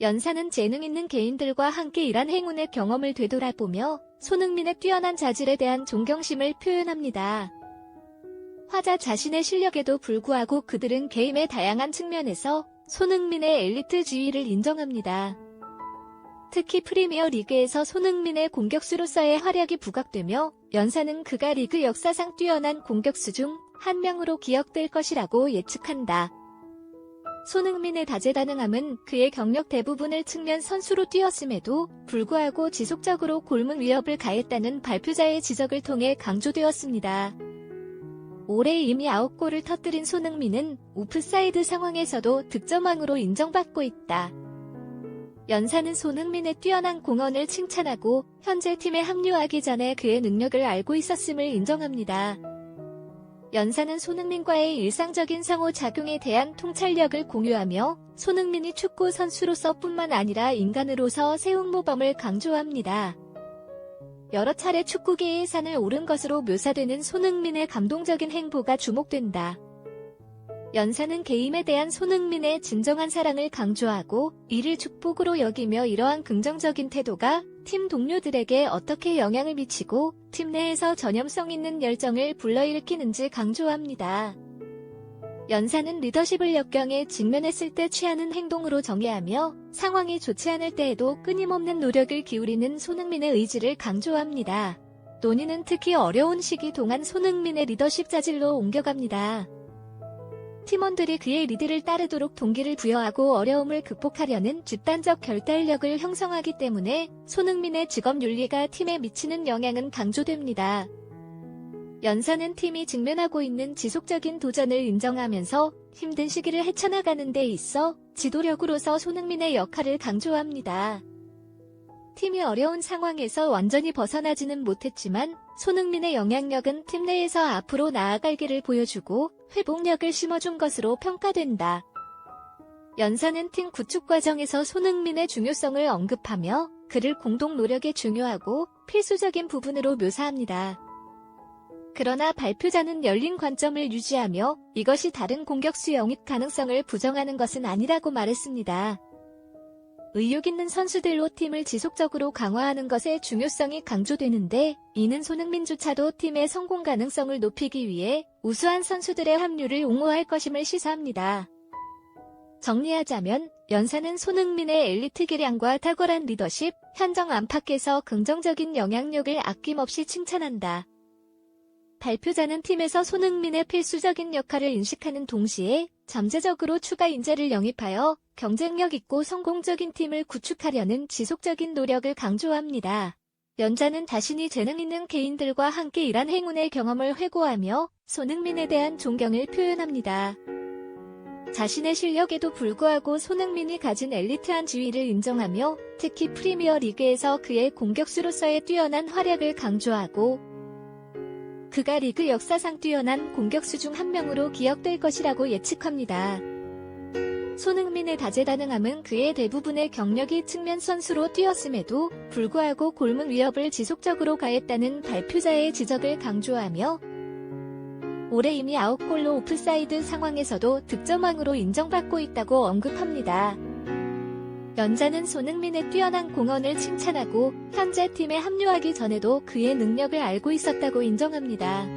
연사는 재능 있는 개인들과 함께 일한 행운의 경험을 되돌아보며 손흥민의 뛰어난 자질에 대한 존경심을 표현합니다. 화자 자신의 실력에도 불구하고 그들은 게임의 다양한 측면에서 손흥민의 엘리트 지위를 인정합니다. 특히 프리미어 리그에서 손흥민의 공격수로서의 활약이 부각되며 연사는 그가 리그 역사상 뛰어난 공격수 중 한 명으로 기억될 것이라고 예측한다. 손흥민의 다재다능함은 그의 경력 대부분을 측면 선수로 뛰었음에도 불구하고 지속적으로 골문 위협을 가했다는 발표자의 지적을 통해 강조되었습니다. 올해 이미 9골을 터뜨린 손흥민은 오프사이드 상황에서도 득점왕으로 인정받고 있다. 연사는 손흥민의 뛰어난 공헌을 칭찬하고 현재 팀에 합류하기 전에 그의 능력을 알고 있었음을 인정합니다. 연사는 손흥민과의 일상적인 상호작용에 대한 통찰력을 공유하며 손흥민이 축구 선수로서 뿐만 아니라 인간으로서 세운 모범을 강조합니다. 여러 차례 축구계의 산을 오른 것으로 묘사되는 손흥민의 감동적인 행보가 주목된다. 연사는 게임에 대한 손흥민의 진정한 사랑을 강조하고 이를 축복으로 여기며 이러한 긍정적인 태도가 팀 동료들에게 어떻게 영향을 미치고 팀 내에서 전염성 있는 열정을 불러일으키는지 강조합니다. 연사는 리더십을 역경에 직면했을 때 취하는 행동으로 정의하며 상황이 좋지 않을 때에도 끊임없는 노력을 기울이는 손흥민의 의지를 강조합니다. 논의는 특히 어려운 시기 동안 손흥민의 리더십 자질로 옮겨갑니다. 팀원들이 그의 리드를 따르도록 동기를 부여하고 어려움을 극복하려는 집단적 결단력을 형성하기 때문에 손흥민의 직업 윤리가 팀에 미치는 영향은 강조됩니다. 연사는 팀이 직면하고 있는 지속적인 도전을 인정하면서 힘든 시기를 헤쳐나가는 데 있어 지도력으로서 손흥민의 역할을 강조합니다. 팀이 어려운 상황에서 완전히 벗어나지는 못했지만 손흥민의 영향력은 팀 내에서 앞으로 나아갈 길을 보여주고 회복력을 심어준 것으로 평가된다. 연사는 팀 구축 과정에서 손흥민의 중요성을 언급하며 그를 공동 노력의 중요하고 필수적인 부분으로 묘사합니다. 그러나 발표자는 열린 관점을 유지하며 이것이 다른 공격수 영입 가능성을 부정하는 것은 아니라고 말했습니다. 의욕 있는 선수들로 팀을 지속적으로 강화하는 것의 중요성이 강조되는데 이는 손흥민조차도 팀의 성공 가능성을 높이기 위해 우수한 선수들의 합류를 옹호할 것임을 시사합니다. 정리하자면 연사는 손흥민의 엘리트 기량과 탁월한 리더십, 현정 안팎에서 긍정적인 영향력을 아낌없이 칭찬한다. 발표자는 팀에서 손흥민의 필수적인 역할을 인식하는 동시에 잠재적으로 추가 인재를 영입하여 경쟁력 있고 성공적인 팀을 구축하려는 지속적인 노력을 강조합니다. 연자는 자신이 재능 있는 개인들과 함께 일한 행운의 경험을 회고하며 손흥민에 대한 존경을 표현합니다. 자신의 실력에도 불구하고 손흥민이 가진 엘리트한 지위를 인정하며 특히 프리미어 리그에서 그의 공격수로서의 뛰어난 활약을 강조하고 그가 리그 역사상 뛰어난 공격수 중 한 명으로 기억될 것이라고 예측합니다. 손흥민의 다재다능함은 그의 대부분의 경력이 측면 선수로 뛰었음에도 불구하고 골문 위협을 지속적으로 가했다는 발표자의 지적을 강조하며 올해 이미 9골로 오프사이드 상황에서도 득점왕으로 인정받고 있다고 언급합니다. 연자는 손흥민의 뛰어난 공헌을 칭찬하고 현재 팀에 합류하기 전에도 그의 능력을 알고 있었다고 인정합니다.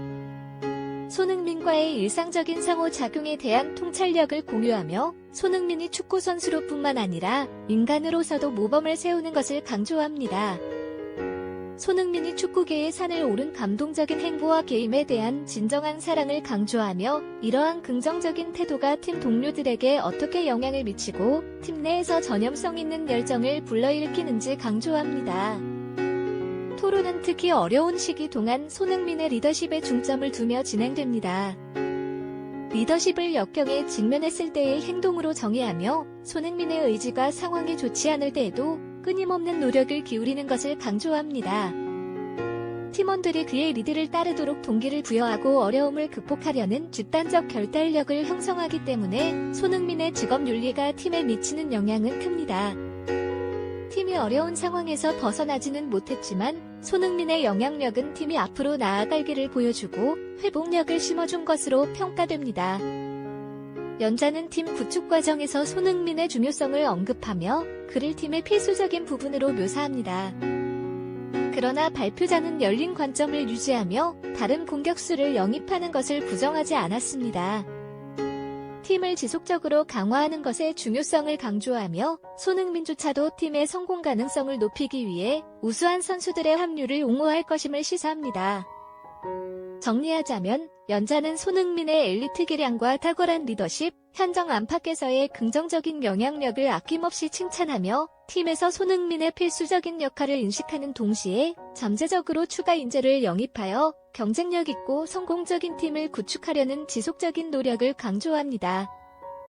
손흥민과의 일상적인 상호작용에 대한 통찰력을 공유하며 손흥민이 축구 선수로 뿐만 아니라 인간으로서도 모범을 세우는 것을 강조합니다. 손흥민이 축구계의 산을 오른 감동적인 행보와 게임에 대한 진정한 사랑을 강조하며 이러한 긍정적인 태도가 팀 동료들에게 어떻게 영향을 미치고 팀 내에서 전염성 있는 열정을 불러일으키는지 강조합니다. 토론은 특히 어려운 시기 동안 손흥민의 리더십에 중점을 두며 진행됩니다. 리더십을 역경에 직면했을 때의 행동으로 정의하며 손흥민의 의지가 상황이 좋지 않을 때에도 끊임없는 노력을 기울이는 것을 강조합니다. 팀원들이 그의 리드를 따르도록 동기를 부여하고 어려움을 극복하려는 집단적 결단력을 형성하기 때문에 손흥민의 직업 윤리가 팀에 미치는 영향은 큽니다. 팀이 어려운 상황에서 벗어나지는 못했지만 손흥민의 영향력은 팀이 앞으로 나아갈 길을 보여주고 회복력을 심어준 것으로 평가됩니다. 연자는 팀 구축 과정에서 손흥민의 중요성을 언급하며 그를 팀의 필수적인 부분으로 묘사합니다. 그러나 발표자는 열린 관점을 유지하며 다른 공격수를 영입하는 것을 부정하지 않았습니다. 팀을 지속적으로 강화하는 것의 중요성을 강조하며 손흥민조차도 팀의 성공 가능성을 높이기 위해 우수한 선수들의 합류를 옹호할 것임을 시사합니다. 정리하자면 연자는 손흥민의 엘리트 기량과 탁월한 리더십, 현장 안팎에서의 긍정적인 영향력을 아낌없이 칭찬하며 팀에서 손흥민의 필수적인 역할을 인식하는 동시에 잠재적으로 추가 인재를 영입하여 경쟁력 있고 성공적인 팀을 구축하려는 지속적인 노력을 강조합니다.